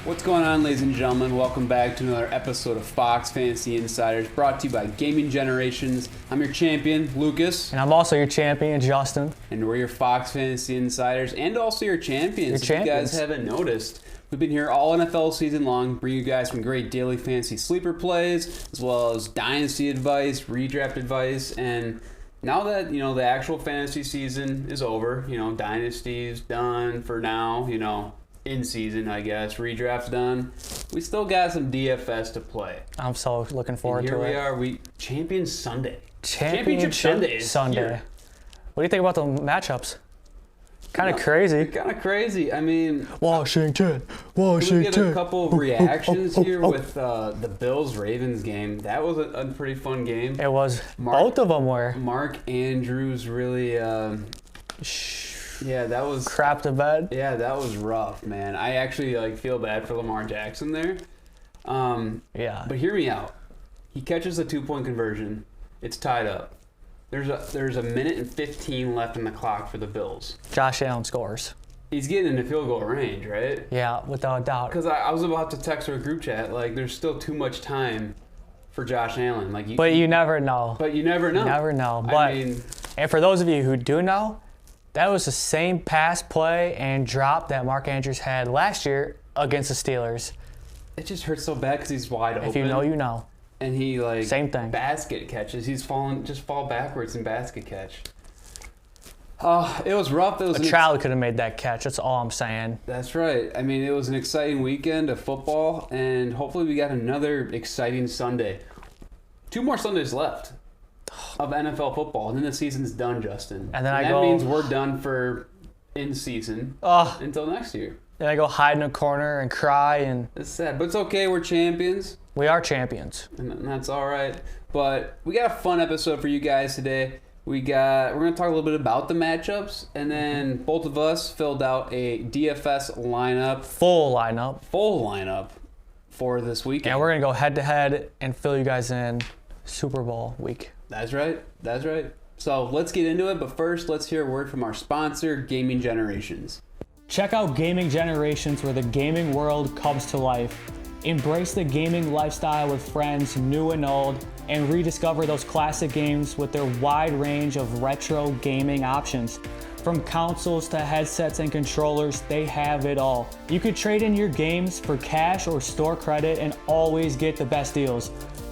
What's going on, ladies and gentlemen? Welcome back to another episode of Fox Fantasy Insiders, brought to you by Gaming Generations. I'm your champion, Lucas. And I'm also your champion, Justin. And we're your Fox Fantasy Insiders and also your champions. If you guys haven't noticed, we've been here all NFL season long, bringing you guys some great daily fantasy sleeper plays, as well as dynasty advice, redraft advice, and now that, the actual fantasy season is over, dynasty's done for now, in season, I guess. Redraft's done. We still got some DFS to play. I'm so looking forward to it. Here we are. Champions Sunday. Championship Sunday. Sunday. What do you think about the matchups? Kind of crazy. Kind of crazy. I mean, Washington. We get a couple of reactions here with the Bills-Ravens game. That was a pretty fun game. It was. Both of them were. Mark Andrews really... Yeah, that was... Crap the bed. Yeah, that was rough, man. I actually feel bad for Lamar Jackson there. Yeah. But hear me out. He catches a 2-point conversion. It's tied up. There's a minute and 15 left in the clock for the Bills. Josh Allen scores. He's getting into field goal range, right? Yeah, without a doubt. Because I was about to text our group chat, there's still too much time for Josh Allen. But you never know. But you never know. You never know. But and for those of you who do know, that was the same pass play and drop that Mark Andrews had last year against the Steelers. It just hurts so bad because he's wide open. If you know, you know. And he same thing. Basket catches. He's fall backwards in basket catch. It was rough. A child could have made that catch. That's all I'm saying. That's right. I mean, it was an exciting weekend of football, and hopefully we got another exciting Sunday. 2 more Sundays left of NFL football, and then the season's done, Justin. And then that means we're done for in season until next year. Then I go hide in a corner and cry, and it's sad, but it's okay. We're champions. We are champions, and that's all right. But we got a fun episode for you guys today. We're going to talk a little bit about the matchups, and then both of us filled out a DFS lineup. Full lineup for this weekend. And we're going to go head-to-head and fill you guys in Super Bowl week. That's right. So let's get into it, but first, let's hear a word from our sponsor, Gaming Generations. Check out Gaming Generations, where the gaming world comes to life. Embrace the gaming lifestyle with friends, new and old, and rediscover those classic games with their wide range of retro gaming options. From consoles to headsets and controllers, they have it all. You could trade in your games for cash or store credit and always get the best deals.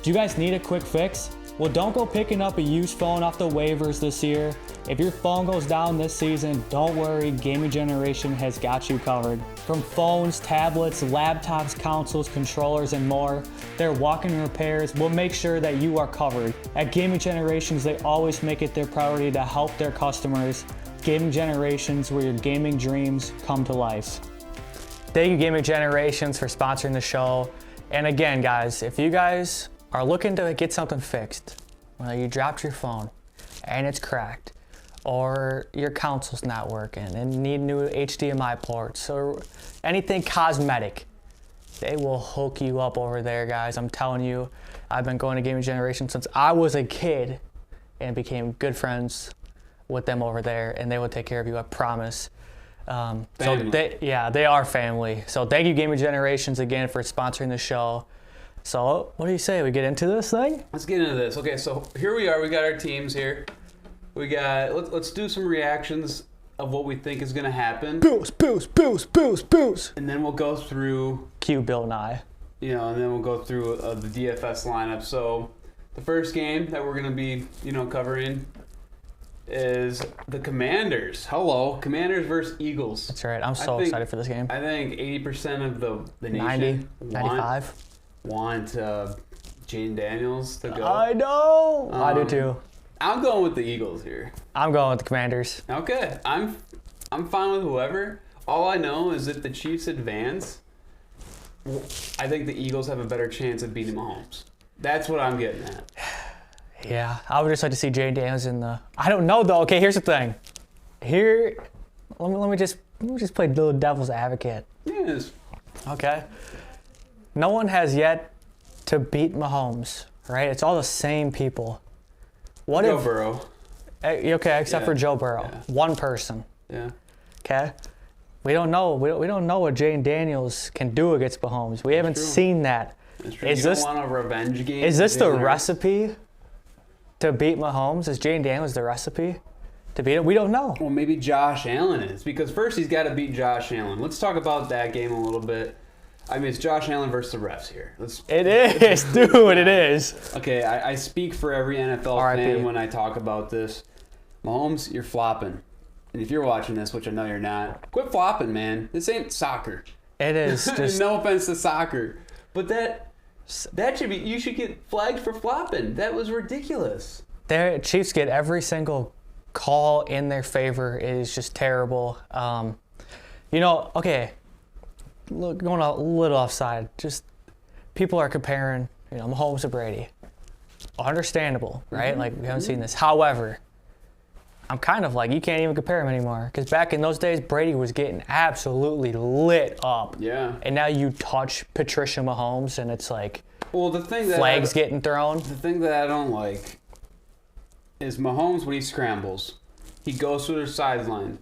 Do you guys need a quick fix? Well, don't go picking up a used phone off the waivers this year. If your phone goes down this season, don't worry, Gaming Generation has got you covered. From phones, tablets, laptops, consoles, controllers, and more, their walk-in repairs will make sure that you are covered. At Gaming Generations, they always make it their priority to help their customers. Gaming Generations, where your gaming dreams come to life. Thank you, Gaming Generations, for sponsoring the show. And again, guys, if you guys are looking to get something fixed, you dropped your phone and it's cracked, or your console's not working and need new HDMI ports, or anything cosmetic, they will hook you up over there, guys. I'm telling you, I've been going to Gaming Generation since I was a kid and became good friends with them over there, and they will take care of you, I promise. They are family. So thank you, Gaming Generations, again for sponsoring the show. So what do you say? We get into this thing? Let's get into this. Okay, so here we are. We got our teams here. Let's do some reactions of what we think is going to happen. Bills. And then we'll go through... Cue Bill Nye. And then we'll go through the DFS lineup. So the first game that we're going to be, covering is the Commanders. Hello. Commanders versus Eagles. That's right. I'm so excited for this game. I think 80% of the nation 95 want Jaden Daniels to go. I know. I do too. I'm going with the Eagles here. I'm going with the Commanders. Okay. I'm fine with whoever. All I know is if the Chiefs advance, I think the Eagles have a better chance of beating Mahomes. That's what I'm getting at. Yeah, I would just like to see Jaden Daniels in the... I don't know, though. Okay, here's the thing. Let me just play little devil's advocate. Yes. Okay. No one has yet to beat Mahomes, right? It's all the same people. Joe Burrow. Okay, except for Joe Burrow. Yeah. One person. Yeah. Okay? We don't know. We don't know what Jayden Daniels can do against Mahomes. We haven't seen that. That's true. You don't want a revenge game. Is this the recipe to beat Mahomes? Is Jayden Daniels the recipe to beat him? We don't know. Well, maybe Josh Allen is, because first he's got to beat Josh Allen. Let's talk about that game a little bit. I mean, it's Josh Allen versus the refs here. It is, dude. It is. Okay, I speak for every NFL fan when I talk about this. Mahomes, you're flopping. And if you're watching this, which I know you're not, quit flopping, man. This ain't soccer. It is. Just no offense to soccer, but that should be. You should get flagged for flopping. That was ridiculous. The Chiefs get every single call in their favor. It is just terrible. Okay. Look, going a little offside. Just people are comparing, Mahomes to Brady. Understandable, right? Like we haven't seen this. However, I'm kind of like, you can't even compare him anymore, because back in those days, Brady was getting absolutely lit up. Yeah. And now you touch Patricia Mahomes, and it's like, well, the thing that flags getting thrown. The thing that I don't like is Mahomes, when he scrambles, he goes to the sideline.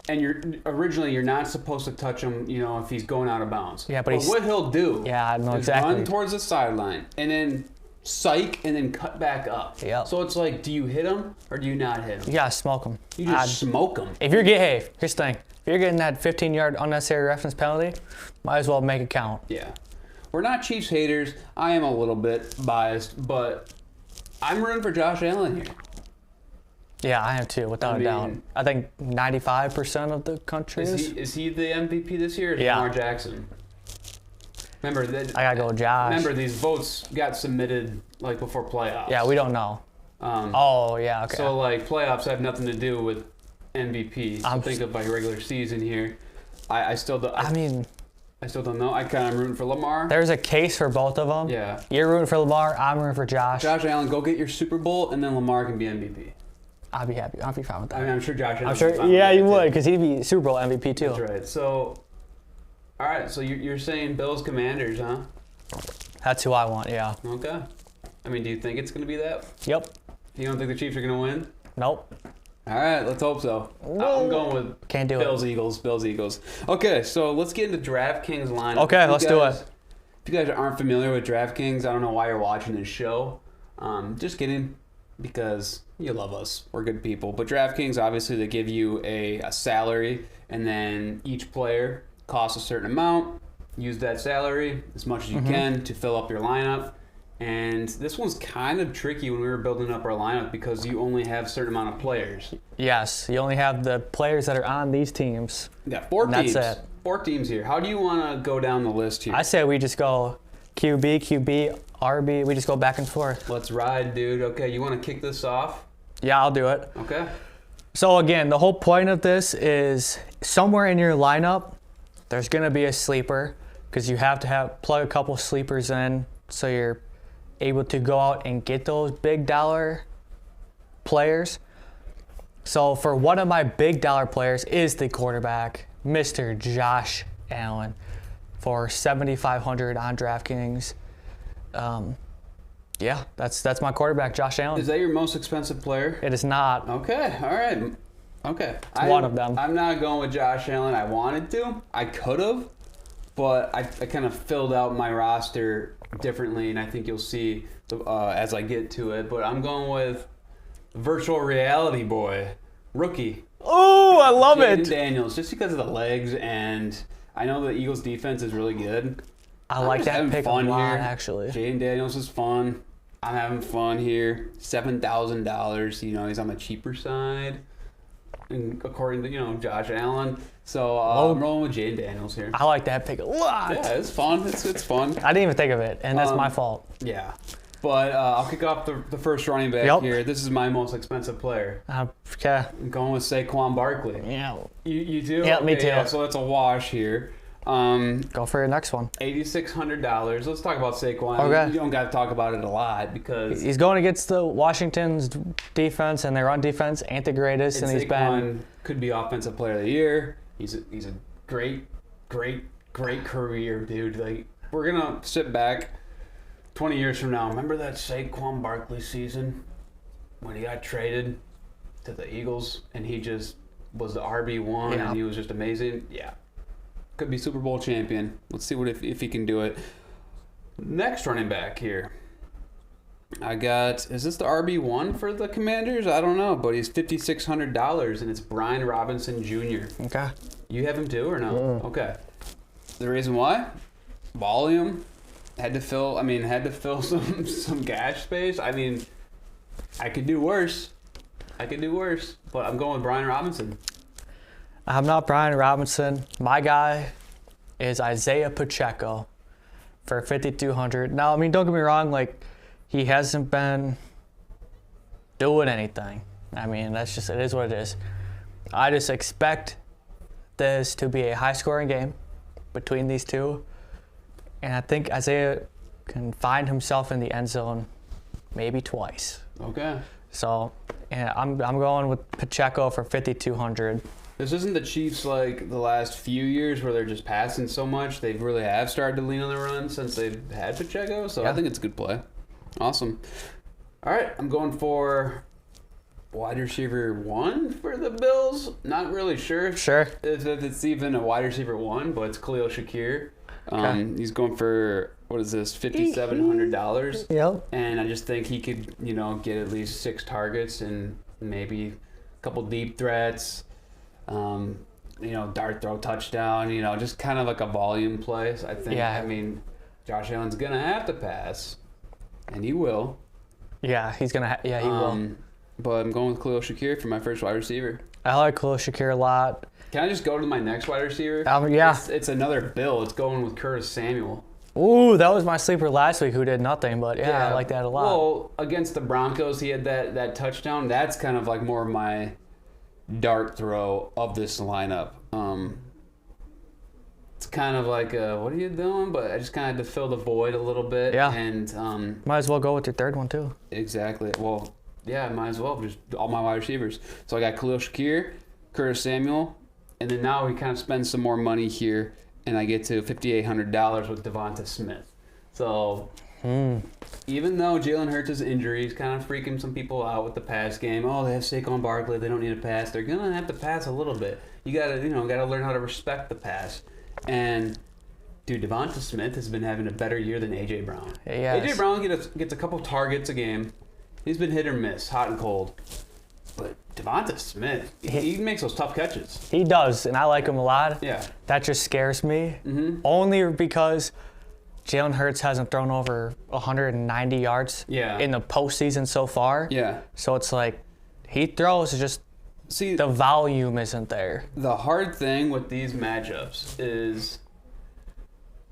And you're not supposed to touch him, if he's going out of bounds. Yeah, but what he'll do I know is exactly. run towards the sideline and then psych and then cut back up. Yep. So it's like, do you hit him or do you not hit him? You gotta smoke him. You just smoke him. If you're here's the thing. If you're getting that 15-yard unnecessary reference penalty, might as well make it count. Yeah. We're not Chiefs haters. I am a little bit biased, but I'm rooting for Josh Allen here. Yeah, I am too, without a doubt. I think 95% of the country is. Is he the MVP this year, or is Lamar Jackson? Remember that. I gotta go with Josh. Remember, these votes got submitted before playoffs. Yeah, we don't know. Okay. So playoffs have nothing to do with MVP. So think of regular season here. I still don't. I still don't know. I kind of rooting for Lamar. There's a case for both of them. Yeah. You're rooting for Lamar. I'm rooting for Josh. Josh Allen, go get your Super Bowl, and then Lamar can be MVP. I'll be happy. I'll be fine with that. I'm sure Josh Allen. I'm sure. Yeah, you would, because he'd be Super Bowl MVP too. That's right. So, all right. So you're saying Bills Commanders, huh? That's who I want. Yeah. Okay. Do you think it's going to be that? Yep. You don't think the Chiefs are going to win? Nope. All right, let's hope so. I'm going with Bills, Eagles. Okay, so let's get into DraftKings lineup. Okay, let's do it. If you guys aren't familiar with DraftKings, I don't know why you're watching this show. Just kidding, because you love us. We're good people. But DraftKings, obviously, they give you a salary, and then each player costs a certain amount. Use that salary as much as you can to fill up your lineup. And this one's kind of tricky when we were building up our lineup, because you only have a certain amount of players. Yes, you only have the players that are on these teams. Yeah, 4 teams. That's it. 4 teams here. How do you want to go down the list here? I say we just go QB, RB. We just go back and forth. Let's ride, dude. Okay, you want to kick this off? Yeah, I'll do it. Okay. So again, the whole point of this is somewhere in your lineup, there's going to be a sleeper, because you have to plug a couple sleepers in so you're able to go out and get those big dollar players. So for one of my big dollar players is the quarterback, Mr. Josh Allen, for $7,500 on DraftKings. Yeah, that's my quarterback, Josh Allen. Is that your most expensive player? It is not. Okay, all right. Okay. It's one of them. I'm not going with Josh Allen. I wanted to. I could have, but I kind of filled out my roster differently, and I think you'll see as I get to it. But I'm going with virtual reality boy, rookie. Oh, I love Jayden it. Daniels, just because of the legs, and I know the Eagles' defense is really good. I like that pick a lot, actually. Jayden Daniels is fun. I'm having fun here. $7,000. He's on the cheaper side, and according to Josh Allen. So I'm rolling with Jayden Daniels here. I like that pick a lot. Yeah, it's fun. It's fun. I didn't even think of it, and that's my fault. Yeah. But I'll kick off the first running back here. This is my most expensive player. Okay. I'm going with Saquon Barkley. Yeah. You do? Yeah, me too. Yeah, so that's a wash here. Go for your next one. $8,600. Let's talk about Saquon. Okay. You don't got to talk about it a lot, because he's going against the Washington's defense, and their run defense ain't the greatest, and he's been could be offensive player of the year. He's a great career, dude. We're gonna sit back 20 years from now. Remember that Saquon Barkley season when he got traded to the Eagles and he just was the RB1 Yeah. and he was just amazing. Yeah. Could be Super Bowl champion. Let's see if he can do it. Next running back here. I got, is this the RB1 for the Commanders? I don't know, but he's $5,600 and it's Brian Robinson Jr. Okay. You have him too or no? Okay. The reason why? Volume. Had to fill some gash space. I mean, I could do worse. But I'm going with Brian Robinson. I'm not Brian Robinson. My guy is Isaiah Pacheco for $5,200. Now, I mean, don't get me wrong, like, he hasn't been doing anything. I mean, it is what it is. I just expect this to be a high-scoring game between these two. And I think Isaiah can find himself in the end zone maybe twice. Okay. So, and I'm going with Pacheco for $5,200. This isn't the Chiefs like the last few years where they're just passing so much. They really have started to lean on the run since they've had Pacheco. So I think it's a good play. Awesome. All right, I'm going for wide receiver 1 for the Bills. Not really sure if it's even a wide receiver 1, but it's Khalil Shakir. He's going for, what is this, $5,700. Yep. And I just think he could, get at least 6 targets and maybe a couple deep threats. Dart throw touchdown. Just kind of like a volume play. So I think. Yeah. I mean, Josh Allen's gonna have to pass, and he will. Yeah, he's gonna. He will. But I'm going with Khalil Shakir for my first wide receiver. I like Khalil Shakir a lot. Can I just go to my next wide receiver? Yeah. It's another Bill. It's going with Curtis Samuel. Ooh, that was my sleeper last week who did nothing, but yeah, I like that a lot. Well, against the Broncos, he had that touchdown. That's kind of like more of my dart throw of this lineup. It's kind of like, what are you doing? But I just kind of had to fill the void a little bit. Yeah. And might as well go with your third one, too. Exactly. Well, yeah, might as well. Just all my wide receivers. So I got Khalil Shakir, Curtis Samuel, and then now we kind of spend some more money here, and I get to $5,800 with Devonta Smith. So even though Jalen Hurts' injury is kind of freaking some people out with the pass game, they have Saquon Barkley, they don't need to pass. They're gonna have to pass a little bit. You gotta learn how to respect the pass. And dude, Devonta Smith has been having a better year than AJ Brown. Yes. AJ Brown gets a couple targets a game. He's been hit or miss, hot and cold. But Devonta Smith, he makes those tough catches. He does, and I like him a lot. Yeah. That just scares me. Only because Jalen Hurts hasn't thrown over 190 yards in the postseason so far. Yeah. So it's like he throws, just the volume isn't there. The hard thing with these matchups is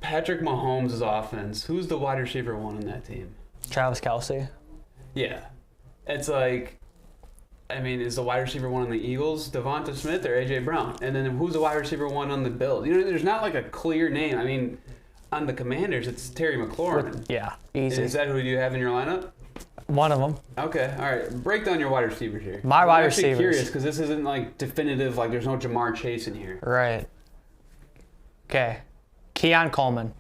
Patrick Mahomes' offense. Who's the wide receiver 1 on that team? Travis Kelce. Yeah. It's like, I mean, is the wide receiver 1 on the Eagles Devonta Smith or AJ Brown? And then who's the wide receiver 1 on the Bills? There's not like a clear name. I mean, on the Commanders, it's Terry McLaurin. Yeah, easy. Is that who you have in your lineup? One of them. Okay, all right. Break down your wide receivers here. My wide receivers. I'm actually curious because this isn't like definitive. Like, there's no Jamar Chase in here. Right. Okay. Keon Coleman.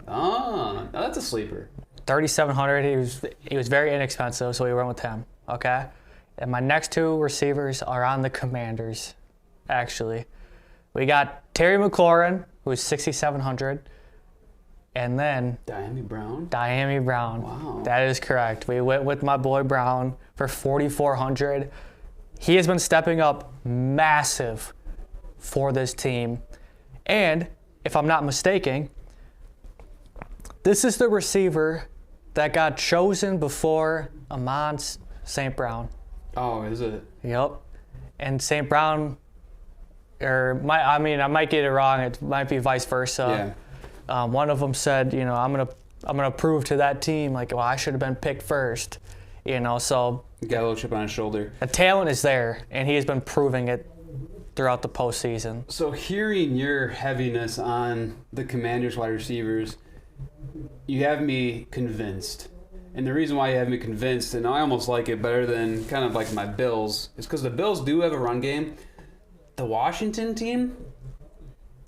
Oh, that's a sleeper. $3,700. He was very inexpensive, so we went with him. Okay. And my next 2 receivers are on the Commanders. Actually, we got Terry McLaurin, who's $6,700. And then Diami Brown. Wow. That is correct. We went with my boy Brown for $4,400. He has been stepping up massive for this team. And if I'm not mistaken, this is the receiver that got chosen before Amon St. Brown. Oh, is it? Yep. And St. Brown, I might get it wrong. It might be vice versa. Yeah. One of them said, I'm gonna prove to that team, like, well, I should have been picked first. So he got a little chip on his shoulder. The talent is there, and he has been proving it throughout the postseason. So hearing your heaviness on the Commanders wide receivers, you have me convinced. And the reason why you have me convinced, and I almost like it better than kind of like my Bills, is because the Bills do have a run game. The Washington team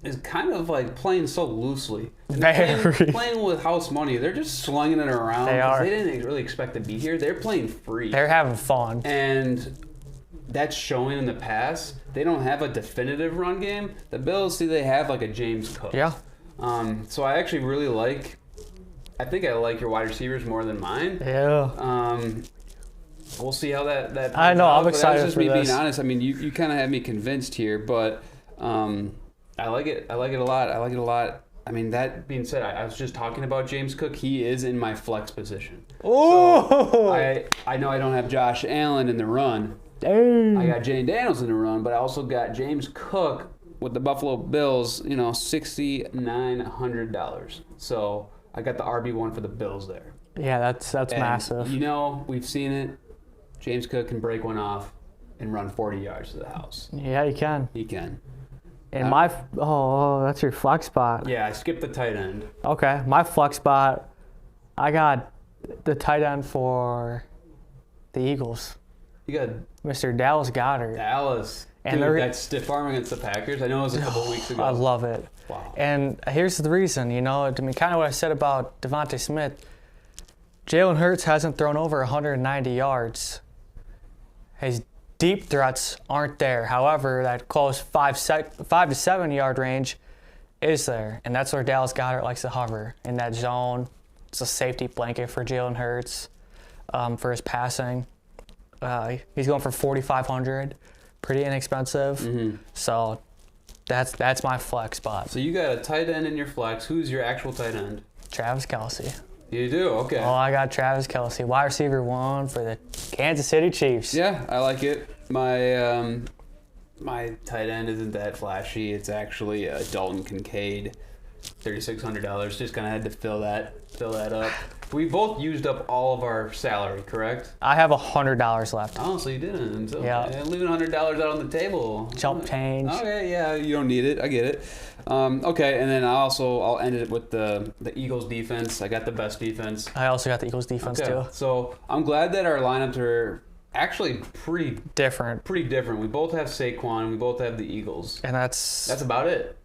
is kind of like playing so loosely. Playing with house money. They're just slinging it around. They are. They didn't really expect to be here. They're playing free. They're having fun. And that's showing in the past. They don't have a definitive run game. The Bills, they have like a James Cook. Yeah. So I actually really like. I think I like your wide receivers more than mine. Yeah. We'll see how that. I know. I'm excited that's just for me this. being honest. I mean, you kind of had me convinced here, but I like it. I like it a lot. I like it a lot. I mean, that being said, I was just talking about James Cook. He is in my flex position. Oh! So I know I don't have Josh Allen in the run. Dang. I got Jane Daniels in the run, but I also got James Cook with the Buffalo Bills, $6,900. So I got the RB1 for the Bills there. Yeah, that's massive. We've seen it. James Cook can break one off and run 40 yards to the house. Yeah, you can. He can. And that's your flex spot. Yeah, I skipped the tight end. Okay, my flex spot, I got the tight end for the Eagles. You got Mr. Dallas Goedert. Dallas. And dude, that stiff arm against the Packers, I know it was a couple weeks ago. I love it. Wow. And here's the reason, kind of what I said about Devontae Smith. Jalen Hurts hasn't thrown over 190 yards. His deep threats aren't there. However, that close 5 to 7 yard range is there. And that's where Dallas Goedert likes to hover, in that zone. It's a safety blanket for Jalen Hurts for his passing. He's going for 4,500, pretty inexpensive. Mm-hmm. So that's my flex spot. So you got a tight end in your flex. Who's your actual tight end? Travis Kelce. You do? Okay. Oh, I got Travis Kelce, wide receiver 1 for the Kansas City Chiefs. Yeah, I like it. My my tight end isn't that flashy. It's actually Dalton Kincaid, $3,600. Just kind of had to fill that up. We both used up all of our salary, correct? I have $100 left. Oh, so you didn't. So, yeah. Leaving $100 out on the table. Chump change. Okay, yeah, you don't need it. I get it. Okay, and then I'll end it with the Eagles defense. I got the best defense. I also got the Eagles defense too. So I'm glad that our lineups are actually pretty different. We both have Saquon. We both have the Eagles. And that's about it.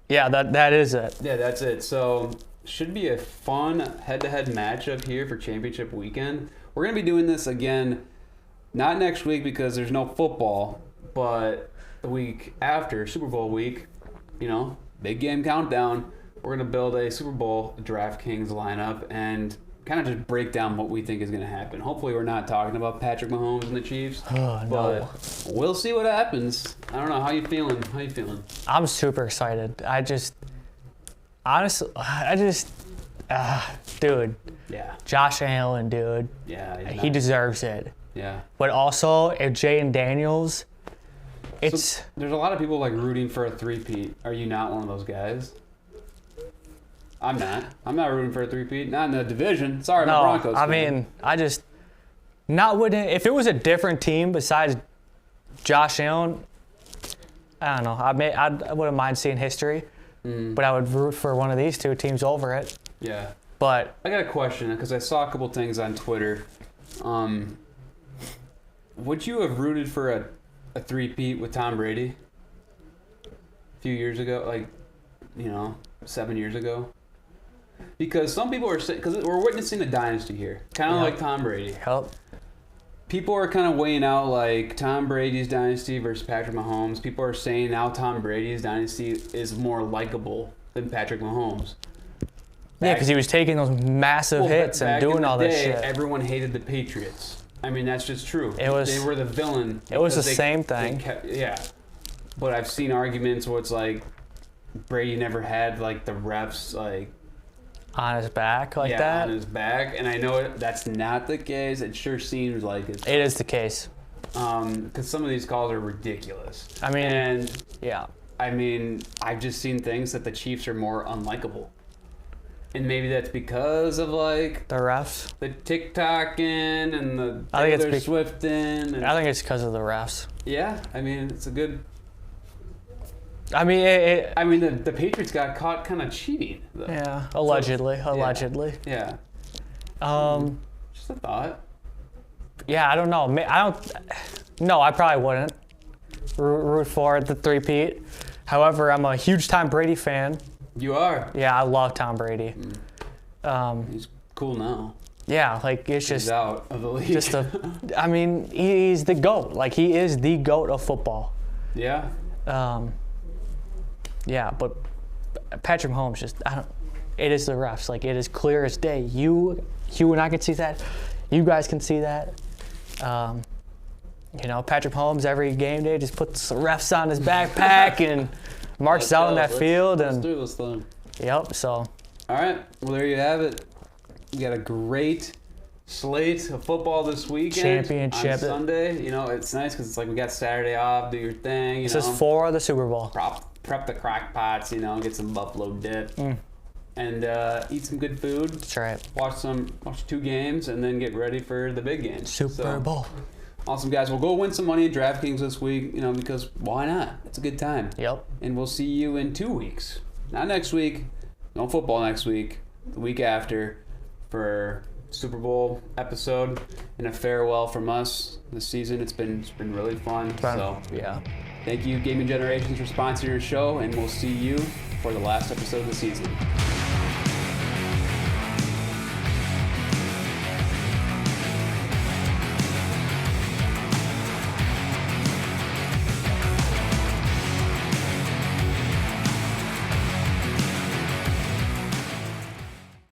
Yeah, that is it. Yeah, that's it. So should be a fun head-to-head matchup here for championship weekend. We're going to be doing this again, not next week because there's no football, but the week after, Super Bowl week, big game countdown. We're going to build a Super Bowl DraftKings lineup and kind of just break down what we think is going to happen. Hopefully we're not talking about Patrick Mahomes and the Chiefs, but we'll see what happens. I don't know. How you feeling? I'm super excited. Dude. Yeah. Josh Allen, dude. Yeah. He deserves it. Yeah. But also, if Jane Daniels, there's a lot of people rooting for a three-peat. Are you not one of those guys? I'm not. I'm not rooting for a three-peat. Not in the division. Sorry, I'm a Broncos fan. I mean, if it was a different team besides Josh Allen, I don't know. I wouldn't mind seeing history, but I would root for one of these two teams over it. Yeah. But I got a question because I saw a couple things on Twitter. Would you have rooted for a three-peat with Tom Brady a few years ago, 7 years ago? Because some people are saying, because we're witnessing a dynasty here, kind of like Tom Brady. Yep. People are kind of weighing out Tom Brady's dynasty versus Patrick Mahomes. People are saying now Tom Brady's dynasty is more likable than Patrick Mahomes. Yeah, because he was taking those massive hits and doing all this shit. Everyone hated the Patriots. I mean, that's just true. They were the villain. It was the same thing. But I've seen arguments where it's Brady never had the refs on his back that? On his back. And I know that's not the case. It sure seems like it. It is the case. Because some of these calls are ridiculous. I mean, I've just seen things that the Chiefs are more unlikable. And maybe that's because of the refs, the TikToking and the Taylor Swifting. I think it's because of the refs. Yeah, it's a good. The Patriots got caught kind of cheating, though. Yeah, allegedly. Yeah. Just a thought. Yeah, I don't know. No, I probably wouldn't root for the three-peat. However, I'm a huge Tom Brady fan. You are? Yeah, I love Tom Brady. He's cool now. Yeah, like it's He's just out of the league. just I mean, he's the GOAT. Like he is the GOAT of football. Yeah. Yeah, but Patrick Mahomes it is the refs. Like it is clear as day. You and I can see that. You guys can see that. Patrick Mahomes every game day just puts the refs on his backpack and marches out on that field. Let's do this thing. Yep. So. All right. Well, there you have it. We got a great slate of football this weekend. Championship. On Sunday. It's nice because it's like we got Saturday off, do your thing. This is for the Super Bowl. Prep the crock pots, get some buffalo dip. And eat some good food. That's right. Watch 2 games and then get ready for the big game. Super Bowl. Awesome, guys. We'll go win some money at DraftKings this week, because why not? It's a good time. Yep. And we'll see you in 2 weeks. Not next week. No football next week. The week after for Super Bowl episode and a farewell from us this season. It's been really fun. So yeah. Thank you, Gaming Generations, for sponsoring your show, and we'll see you for the last episode of the season.